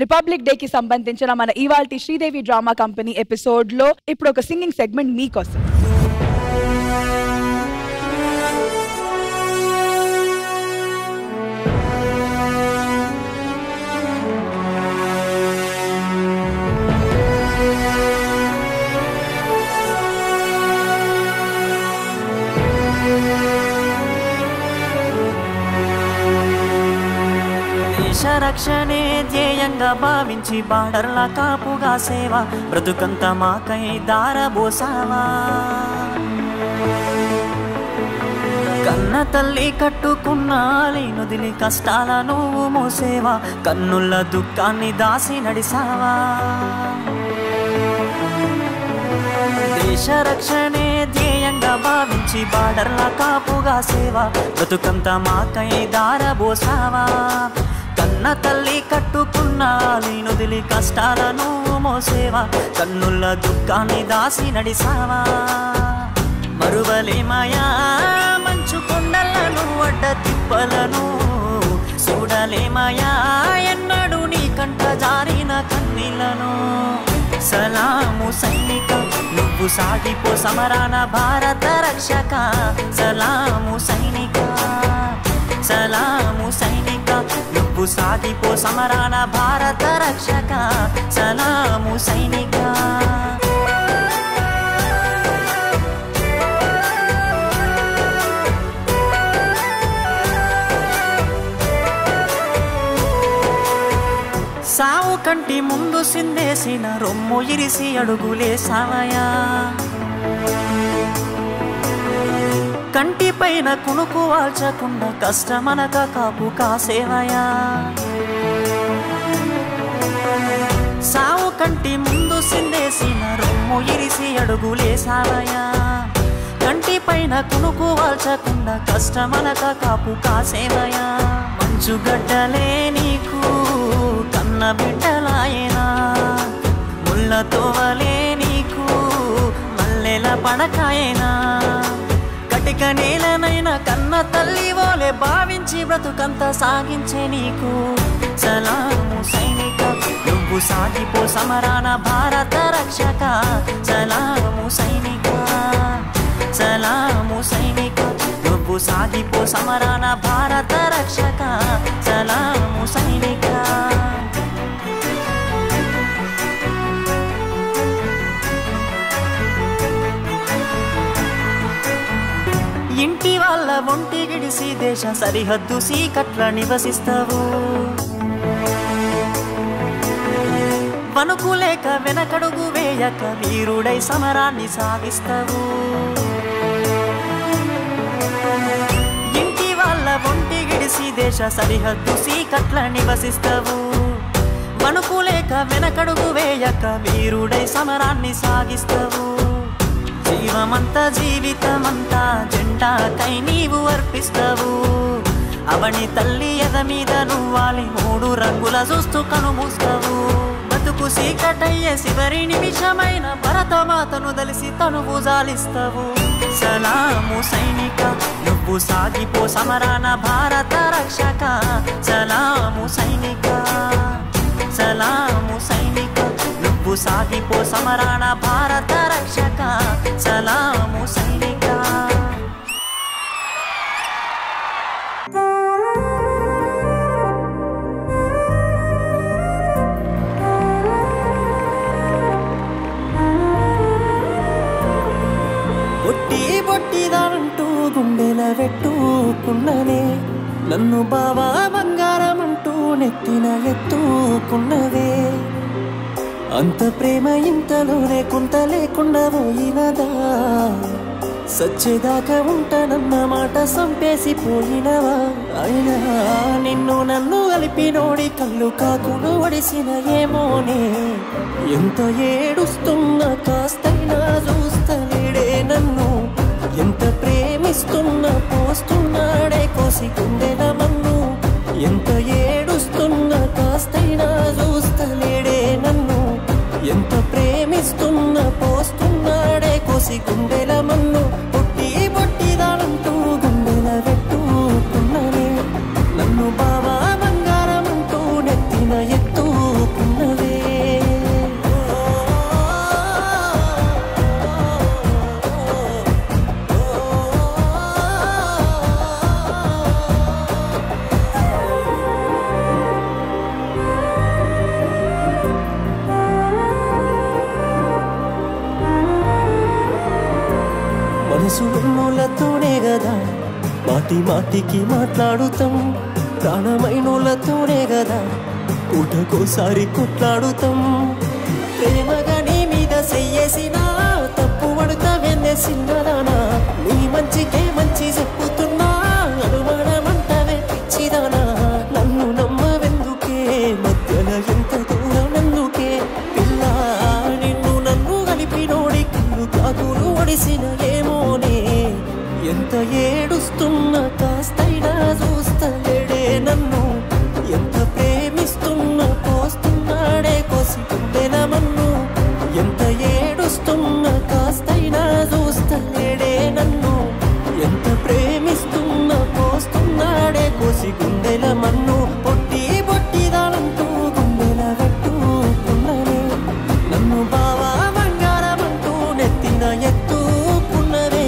Republic day కి సంబంధించిన మన ఇవాల్టి శ్రీదేవి డ్రామా కంపెనీ ఎపిసోడ్ లో ఇప్పుడు ఒక సింగింగ్ సెగ్మెంట్ మీకోసం. రక్షణే ధ్యేయంగా భావించి బార్డర్ల కాపుగా సేవ బ్రతుకంత మాకై దారబోసావా. కన్న తల్లి కట్టుకున్న లేనుదిలి కష్టాల నువ్వు మోసేవా, కన్నుల దుఃఖాన్ని దాసి నడిసావా. దేశ రక్షణే ధ్యేయంగా భావించి బార్డర్ల కాపుగా సేవ బ్రతుకంత మాకై దారబోసావా. కన్న తల్లి కట్టుకున్న లేనుదిలి కష్టాలను మోసేవా, కన్నుల దుఃఖాన్ని దాసి నడిసావా. మరువలేమయా మంచు కొండలను అడ్డ తిప్పలను, చూడలేమయా ఎన్నడూ నీ కంట జారిన కన్నీళ్లను. సలాము సైనిక నువ్వు సాగిపో సమరాన భారత రక్షక. సలాము సైనిక, సలాము సైనిక నువ్వు సాగిపో సమరాన భారత రక్షక. సలాము సైనిక. సావు కంటి ముందు సిందేసిన రొమ్ము ఇరిసి అడుగులేసావయా. కంటి పైన కునుకు వాల్చకుండా కష్టమనక కాపు కాసేవయా. సావు కంటి ముందు సిందేసిన రొమ్ము ఇరిసి అడుగులేసావయా. కంటి పైన కునుకు వాల్చకుండా కష్టమనక కాపు కాసేవయా. మంచుగడ్డలే నీకు కన్న బిడ్డలాయేనా, ముళ్ళతోవలే నీకు మల్లెల పడకాయేనా. కటిక నేలనైనా కన్న తల్లి ఓలే భావించి బ్రతుకంత సాగించే నీకు. సలాము సైనిక నువ్వు సాగిపో సమరాన భారత రక్షక. సలాము సైనిక, సలాము సైనిక నువ్వు సాగిపో సమరాన భారత రక్షక. సలాము సైనిక. ఇంటి వాళ్ళ ఒంటి గిడిసి దేశ సరిహద్దు సీకట్ల నివసిస్తావు. వణుకులేక వెనకడుగు వేయక వీరుడై సమరాన్ని సాగిస్తావు. ఇంటి వాళ్ళ ఒంటి గిడిసి దేశ సరిహద్దు సీకట్ల నివసిస్తావు. వణుకులేక వెనకడుగు వేయక వీరుడై సమరాన్ని సాగిస్తావు. జీవమంతా జీవితమంతా జెండాకై నీవు అర్పిస్తావు. అవని తల్లి ఎద మీద నువ్వాలి మూడు రంగుల చూస్తూ కనుమూస్తావు. బతుకు సీకటయ్యే చివరి నిమిషమైన భరతమాతను దలిసి తనువు జాలిస్తావు. సలాము సైనిక నువ్వు సాగిపో సమరాన భారత రక్షక. సలాము సైనిక, సలాము సైనిక నువ్వు సాగిపో సమరాన భారత రక్షక. సలాము సైనిక. బొట్టి బొట్టిదానంటూ గుండెల పెట్టుకున్ననే, నన్ను బావా బంగారం అంటూ నెత్తిన ఎత్తుకున్నవే. అంత ప్రేమ ఇంతలోనే కొంత లేకుండా పోయినదా, సచ్చేదాకా ఉంటానన్న మాట సంపేసి పోయినవా. అయినా నిన్ను నన్ను కలిపినోడి కళ్ళు కాకులు వడిసిన ఏమోనే. ఎంత ఏడుస్తున్నా కాస్తైనా చూస్తలేడే నన్ను, ఎంత ప్రేమిస్తున్నా పోస్తున్నాడే కోసి గుండెల మన్ను. ఎంత ఏడుస్తున్నా కాస్తైనా చూస్తలేడే నన్ను, ఎంత ప్రేమిస్తున్నా పోస్తున్నాడే కోసి గుండెల మన్ను. పొట్టి పొట్టిదానంటూ గుండెల పెట్టుకున్ననే, నన్ను బావా బంగారం అంటూ నెత్తిన ఎత్తుకున్ననే. మనసు ఉన్నోళ్ళతోనే కదా మాటి మాటికి మాట్లాడుతాం ప్రాణమైనోళ్ళతోనే కదా పూటకోసారి కొట్లాడుతాం ప్రేమగా నీ మీద చెయ్యేసినా తప్పు పడుతావెందే సిన్నదానా నీ మంచికే మంచి చెప్పుతున్నా అనుమానమంటావే పిచ్చిదానా నన్ను నమ్మవెందుకే మధ్యన ఎంత దూరం ఎందుకే పిల్ల నిన్ను నన్ను కలిపినోడి కళ్ళు కాకులు ఒడిసిన ఏమోనే ఎంత ఏడుస్తున్నా కాస్తైనా చూస్తలేడే నన్ను ఎంత ప్రేమిస్తున్నా పోస్తున్నాడే కోసికుండేన మన్ను ఎంత ఏడుస్తున్నా కాస్తైనా చూస్తలేడే నన్ను ఎంత ప్రేమిస్తున్నా పోస్తున్నాడే కోసి గుండెల మన్ను పొట్టి పొట్టిదానంటూ గుండెల పెట్టుకున్ననే నన్ను బావా బంగారమంటూ నెత్తిన ఎత్తుకున్నవే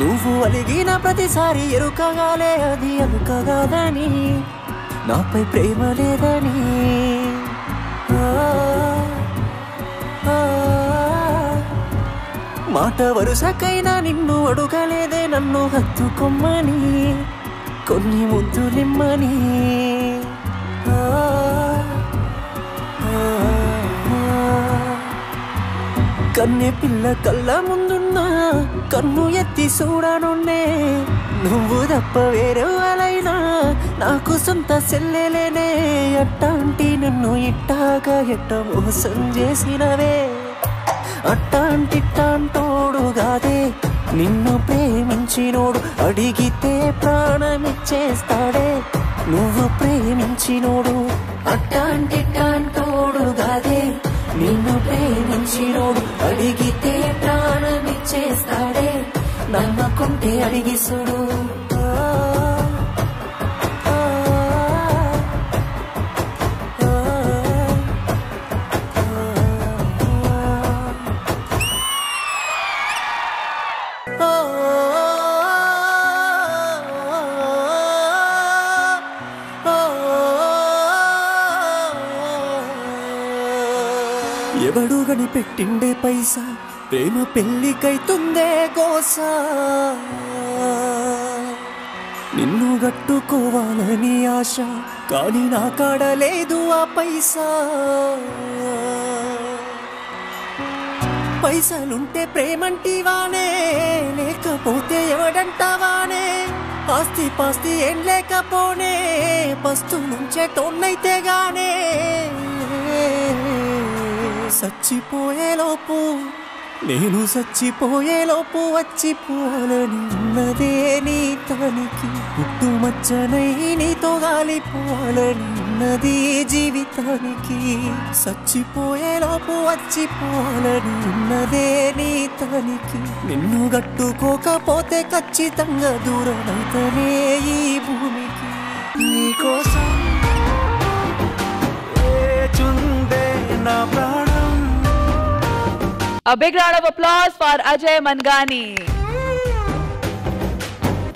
నువ్వు అలిగిన ప్రతిసారి ఎరుకగాలే అది అలుకగాదని నాపై ప్రేమ లేదని మాట వరుసకైనా నిన్ను అడుగలేదే నన్ను హత్తుకొమ్మని కొన్ని ముద్దులిమ్మని కన్నె పిల్ల కళ్ళ ముందున్నా కన్ను ఎత్తి చూడనున్నే నువ్వు తప్ప వేరే వాళ్ళైనా నాకు సొంత సెల్లెలేనే అట్టాంటి నన్ను ఇట్టాగా ఎట్ట మోసం చేసినవే అట్టాంటిట్టాంటోడుగాదే నిన్ను ప్రేమించినోడు అడిగితే ప్రాణమిచ్చేస్తాడే నువ్వు ప్రేమించినోడు అట్టాంటిట్టాంటోడుగాదే నిన్ను ప్రేమించినోడు అడిగితే ప్రాణమిచ్చేస్తాడే నమ్మకుంటే అడిగి చూడు ఎవడు కనిపెట్టిండే పైసా ప్రేమ పెళ్ళికైతుందే గోసా నిన్ను గట్టుకోవాలని ఆశ కానీ నా కాడ లేదు ఆ పైసా పైసలుంటే ప్రేమంటివానే లేకపోతే ఎవడంటావానే ఆస్తి పాస్తి ఏం లేకపోనే పస్తు నుంచే టోన్నైతే గానే చచ్చిపోయేలోపు నేను చచ్చిపోయేలోపు వచ్చిపోవాలని ఉన్నదే నీ తనికి పుట్టుమచ్చనై నీతో గాలిపోవాలని ఉన్నది జీవితానికి చచ్చిపోయేలోపు వచ్చిపోవాలని ఉన్నదే నీ తనికి నిన్ను గట్టుకోకపోతే ఖచ్చితంగా దూరమైతేనే ఈ భూమికి నీకోసం చుందే నా ప్రాణం. A big round of applause for Ajay Mangani.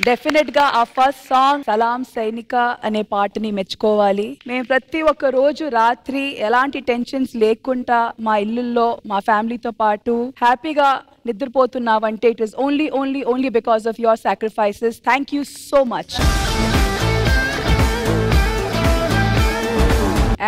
Definite గా ఆ ఫస్ట్ సాంగ్ సలాం సైనిక అనే పాటని మెచ్చుకోవాలి. మేము ప్రతి ఒక్క రోజు రాత్రి ఎలాంటి టెన్షన్స్ లేకుండా మా ఇల్లుల్లో మా ఫ్యామిలీతో పాటు హ్యాపీగా నిద్రపోతున్నావంటే it is only because of your sacrifices. Thank you so much.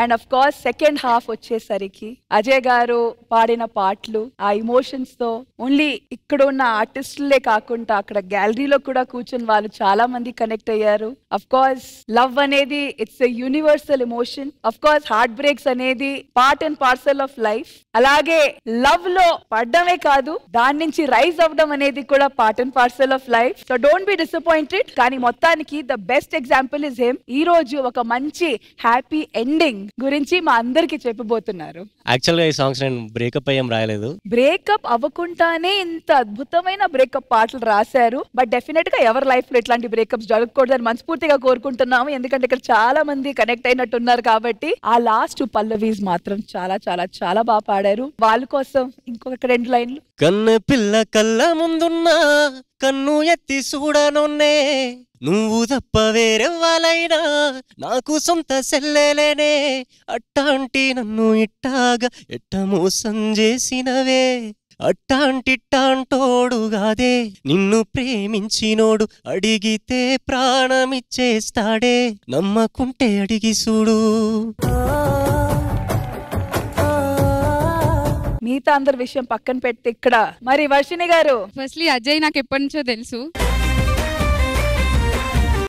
And of course second half వచ్చేసరికి అజయ్ గారు పాడిన పాటలు ఆ ఇమోషన్స్ తో ఓన్లీ ఇక్కడ ఉన్న ఆర్టిస్టులే కాకుండా అక్కడ గ్యాలరీలో కూడా కూర్చుని వాళ్ళు చాలా మంది కనెక్ట్ అయ్యారు. అఫ్ కోర్స్ లవ్ అనేది it's a universal emotion. Of course heart breaks అనేది part and parcel of life. అలాగే లవ్ లో పడ్డమే కాదు దాని నుంచి రైజ్ అవ్వడం అనేది కూడా part and parcel of life. So don't be disappointed. కానీ మొత్తానికి the best example is him. ఈ రోజు ఒక మంచి హ్యాపీ ఎండింగ్ గురించి మా అందరికి చెప్పబోతున్నారు. యాక్చువల్గా ఈ సాంగ్స్ నేను బ్రేకప్ అయ్యాం రాయలేదు. బ్రేకప్ అవ్వకుండానే ఇంత అద్భుతమైన బ్రేకప్ పాటలు రాశారు. బట్ డెఫినెట్ గా ఎవరి లైఫ్ లో ఇట్లాంటి బ్రేకప్స్ జరగకూడదని మనస్ఫూర్తిగా కోరుకుంటున్నాము. ఎందుకంటే ఇక్కడ చాలా మంది కనెక్ట్ అయినట్టున్నారు కాబట్టి. ఆ లాస్ట్ పల్లవీస్ మాత్రం చాలా చాలా చాలా బాగా పాడారు. వాళ్ళ కోసం ఇంకొక 2 లైన్లు. కన్ను పిల్ల కళ్ళ ముందున్నా కన్ను ఎత్తి చూడనున్నే, నువ్వు తప్ప వేరెవ్వాలైనా నాకు సొంత సెల్లెలేనే, అట్టాంటి నన్ను ఇట్టాగా ఎట్ట మోసం చేసినవే, అట్టాంటిట్టాంటోడుగాదే నిన్ను ప్రేమించినోడు, అడిగితే ప్రాణమిచ్చేస్తాడే, నమ్మకుంటే అడిగి చూడు. మిగతా అందరి విషయం పక్కన పెట్టి ఇక్కడ మరి వర్షిణి గారు. ఫస్ట్లీ అజయ్ నాకు ఎప్పటి నుంచో తెలుసు.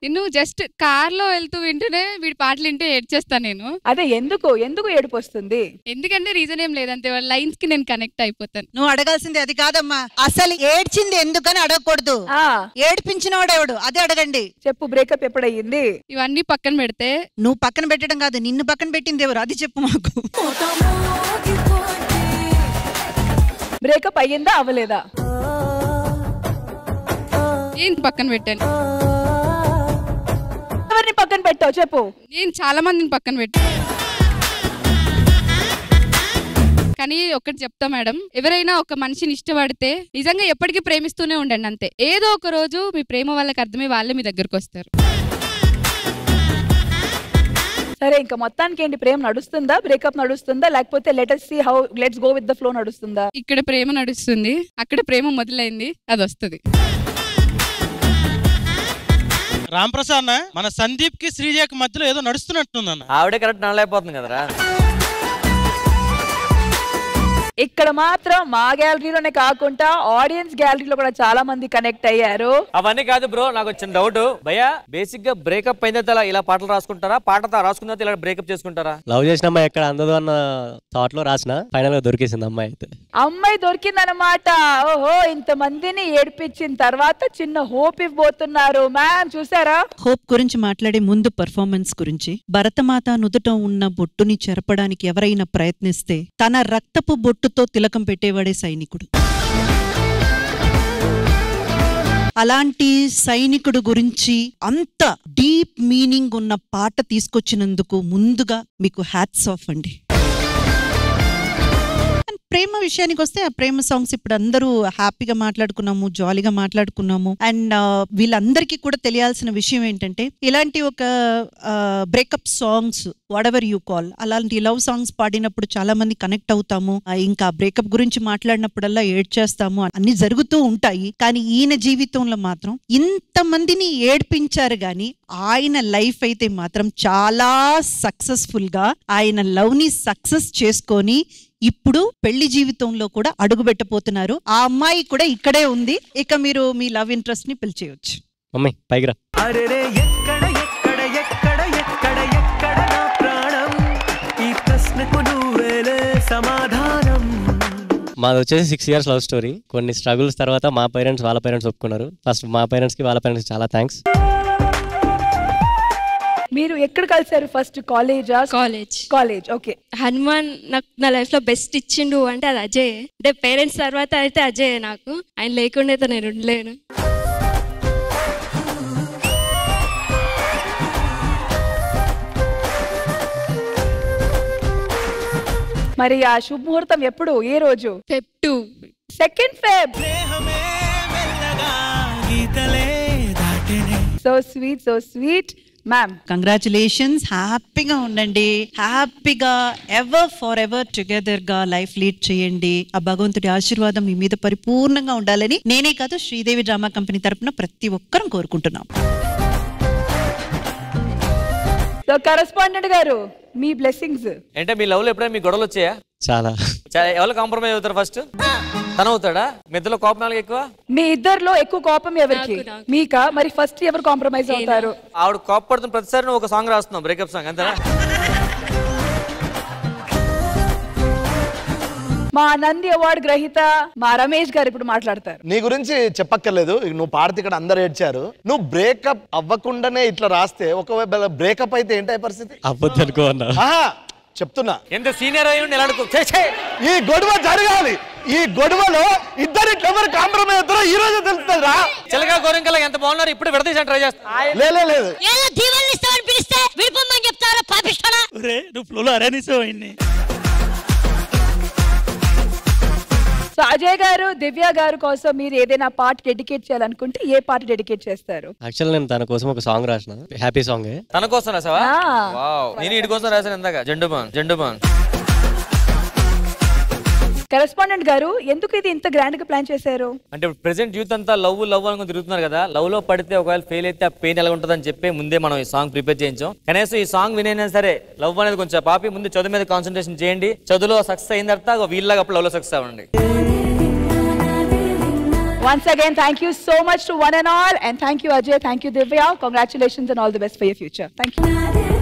నేను జస్ట్ కార్ లో వెళ్తూ వింటూనే వీడి పాటలు వింటే ఏడ్చేస్తాను నేను. అదే ఎందుకు ఏడుపు వస్తుంది? ఎందుకంటే రీజన్ ఏం లేదంతే, వాళ్ళ లైన్స్ కి నేను కనెక్ట్ అయిపోతాను. నువ్వు అడగాల్సింది అది కాదమ్మా, అసలు ఏడ్చింది ఎందుకని అడగకూడదు, ఏడిపించినవాడెవడు అది అడగండి. చెప్పు, బ్రేకప్ ఎప్పుడయ్యింది? ఇవన్నీ పక్కన పెడితే నువ్వు పక్కన పెట్టడం కాదు, నిన్ను పక్కన పెట్టింది ఎవరు అది చెప్పు మాకు. బ్రేకప్ అయ్యిందా అవ్వలేదా? నేను పక్కన పెట్టాను. ఎవరిని పక్కన పెట్టావు చెప్పు. నేను చాలా మందిని పక్కన పెట్టాను. కానీ ఒకటి చెప్తా మేడం, ఎవరైనా ఒక మనిషిని ఇష్టపడితే నిజంగా ఎప్పటికీ ప్రేమిస్తూనే ఉండండి అంతే. ఏదో ఒక రోజు మీ ప్రేమ వాళ్ళకి అర్థమై వాళ్ళే మీ దగ్గరకు వస్తారు. సరే, ఇంకా మొత్తానికి ఏంటి, ప్రేమ నడుస్తుందా, బ్రేకప్ నడుస్తుందా, లేకపోతే let's go with the flow నడుస్తుందా? ఇక్కడ ప్రేమ నడుస్తుంది, అక్కడ ప్రేమ మొదలైంది, అది వస్తుంది. రాంప్రసాద్ అన్న, మన సందీప్ కి శ్రీజకి మధ్యలో ఏదో నడుస్తున్నట్టుందన్న. ఆవిడే కరెక్ట్ నడలేకపోతుంది కదరా. ఇక్కడ మాత్రం మా గ్యాలరీలోనే కాకుండా ఆడియన్స్ గ్యాలరీలో కూడా చాలా మంది కనెక్ట్ అయ్యారు. అవన్నీ కాదు బ్రో, నాకు వచ్చిన డౌట్. భయ్యా, బేసిక్ గా బ్రేకప్ అయిన తర్వాత ఇలా పాటలు రాసుకుంటారా, పాట రాసుకున్న తర్వాత ఇలా బ్రేకప్ చేసుకుంటారా? లవ్ చేసిన అమ్మాయి ఎక్కడ అందదు అన్న థాట్ లో రాసిన, ఫైనల్ గా దొరికేసింది అమ్మాయి. అయితే అమ్మాయి దొరికిందనమాట. ఓహో, ఇంత మందిని ఏడిపించిన తర్వాత చిన్న హోప్ ఇవ్వబోతున్నారు. మ్యామ్ చూసారా? హోప్ గురించి మాట్లాడే ముందు పర్ఫార్మెన్స్ గురించి. భరతమాత నుదుట ఉన్న బొట్టుని చెరపడానికి ఎవరైనా ప్రయత్నిస్తే తన రక్తపు బొట్టుతో తిలకం పెట్టేవాడే సైనికుడు. అలాంటి సైనికుడు గురించి అంత డీప్ మీనింగ్ ఉన్న పాట తీసుకొచ్చినందుకు ముందుగా మీకు హ్యాట్స్ ఆఫ్ అండి. ప్రేమ విషయానికి వస్తే, ఆ ప్రేమ సాంగ్స్ ఇప్పుడు అందరూ హ్యాపీగా మాట్లాడుకున్నాము, జాలీగా మాట్లాడుకున్నాము. అండ్ వీళ్ళందరికీ కూడా తెలియాల్సిన విషయం ఏంటంటే, ఇలాంటి ఒక breakup songs what ever you call, అలాంటి లవ్ సాంగ్స్ పాడినప్పుడు చాలా మంది కనెక్ట్ అవుతాము. ఇంకా బ్రేకప్ గురించి మాట్లాడినప్పుడల్లా ఏడ్చేస్తాము, అన్ని జరుగుతూ ఉంటాయి. కానీ ఈయన జీవితంలో మాత్రం ఇంతమందిని ఏడ్పించారు గాని ఆయన లైఫ్ అయితే మాత్రం చాలా సక్సెస్ఫుల్ గా ఆయన లవ్ ని సక్సెస్ చేసుకొని ఇప్పుడు పెళ్లి జీవితంలో కూడా అడుగు పెట్టబోతున్నారు. ఆ అమ్మాయి కూడా ఇక్కడే ఉంది. ఇక మీరు మీ లవ్ ఇంట్రెస్ట్ ని పిలిచేయచ్చు. మమ్మీ పైకి రా. అరెరే ఎక్కడ ఎక్కడ ఎక్కడ ఎక్కడ ఎక్కడ నా ప్రాణం, ఈ ప్రశ్నకు నువ్వేలే సమాధానం. మాది వచ్చేసి 6 years లవ్ స్టోరీ. కొన్ని స్ట్రగుల్స్ తర్వాత మా పేరెంట్స్ వాళ్ళ పేరెంట్స్ ఒప్పుకున్నారు. ఫస్ట్ మా పేరెంట్స్ కి వాళ్ళ పేరెంట్స్ చాలా థ్యాంక్స్. మీరు ఎక్కడ కలిసారు ఫస్ట్? కాలేజా? కాలేజ్. ఓకే. హనుమాన్ నాకు నా లైఫ్ లో బెస్ట్ ఇచ్చిండు అంటే అది అజయ్. అంటే పేరెంట్స్ తర్వాత అయితే అజయ్ నాకు. ఆయన లేకుండా అయితే నేను ఉండలేను. మరి ఆ శుభముహూర్తం ఎప్పుడు, ఏ రోజు? Feb 2. 2nd Feb. So sweet ma'am. Congratulations. హ్యాపీగా ఉండండి, హ్యాపీగా ఎవర్ ఫర్ ఎవర్ టుగెదర్ గా లైఫ్ లీడ్ చేయండి. ఆ భగవంతుడి ఆశీర్వాదం మీ మీద పరిపూర్ణంగా ఉండాలని నేనే కాదు, శ్రీదేవి డ్రామా కంపెనీ తరపున ప్రతి ఒక్కరం కోరుకుంటున్నాం. సో కరెస్పాండెంట్ గారు, మీ బ్లెస్సింగ్స్ అంటే మీ లవ్ లో ఎప్పుడైనా మీ గొడవలు వచ్చాయా? చాలా. ఎవరు కాంప్రమైజ్ అవుతారు ఫస్ట్? తన అవుతాడా? మీ ఇద్దరు కోపం నాలుగు ఎక్కువ? మీ ఇద్దరులో ఎక్కువ కోపం ఎవరికి? మీకా? మరి ఫస్ట్ ఎవరు కాంప్రమైజ్ అవుతారు? ఆవిడ కోపడుతున్న ప్రతిసారి నువ్వు ఒక సాంగ్ రాస్తున్నావు, బ్రేకప్ సాంగ్, అంతేనా? మా నంది అవార్డు గ్రహీత మా రమేష్ గారు ఇప్పుడు మాట్లాడతారు. నీ గురించి చెప్పక్కర్లేదు, నువ్వు పాడితే ఇక్కడ అందరు ఏడ్చారు. నువ్వు బ్రేకప్ అవ్వకుండానే ఇట్లా రాస్తే ఒకవేళ బ్రేకప్ అయితే ఏంటి పరిస్థితి? అవ్వద్దు అనుకో అన్నా. చెప్తున్నా, ఎంత సీనియర్ అయ్యి ఈ గొడవ జరగాలి. ఈ గొడవలో ఇద్దరు ఎవరు కాంప్రమైజ్ అవుతారో ఈ రోజు తెలుస్తుందిరా. చిలక గోరింకల ఎంత బాగున్నారు, ఇప్పుడు విడదీసి ట్రై చేస్తా. లేదు నువ్వు ఫ్లోలో అరేనిసావు ఆయన్ని. సో అజయ్ గారు, దివ్య గారు కోసం మీరు ఏదైనా పాట డెడికేట్ చేయాలనుకుంటే ఏ పాట డెడికేట్ చేస్తారు? యాక్చువల్ నేను తన కోసం ఒక సాంగ్ రాసిన, హ్యాపీ సాంగ్. తన కోసం రాసావా? నేను ఇటు కోసం రాసాను ఇందాక, జెండుబాన్. కరెస్పాండెంట్ గారు, ఎందుకు ఇది ఇంత గ్రాండ్ గా ప్లాన్ చేశారు? అంటే ప్రెసెంట్ యూత్ అంతా లవ్ అనుకుని తిరుగుతున్నారు కదా, లవ్ లో పడితే ఒకవేళ ఫెయిల్ అయితే ఆ పెయిన్ ఎలా ఉంటుందని చెప్పి ముందే మనం ఈ సాంగ్ ప్రిపేర్ చేయించాం. కనీసం ఈ సాంగ్ వినైనా సరే లవ్ అనేది కొంచెం పాపి ముందు చదువు మీద కాన్సన్ట్రేషన్ చేయండి. చదువులో సక్సెస్ అయిన తర్వాత వీళ్ళగా అప్పుడు లవ్ లో సక్సెస్ అవ్వండి. Once again, thank you so much to one and all, and thank you Ajay, thank you Divya. Congratulations and all the best for your future. Thank you.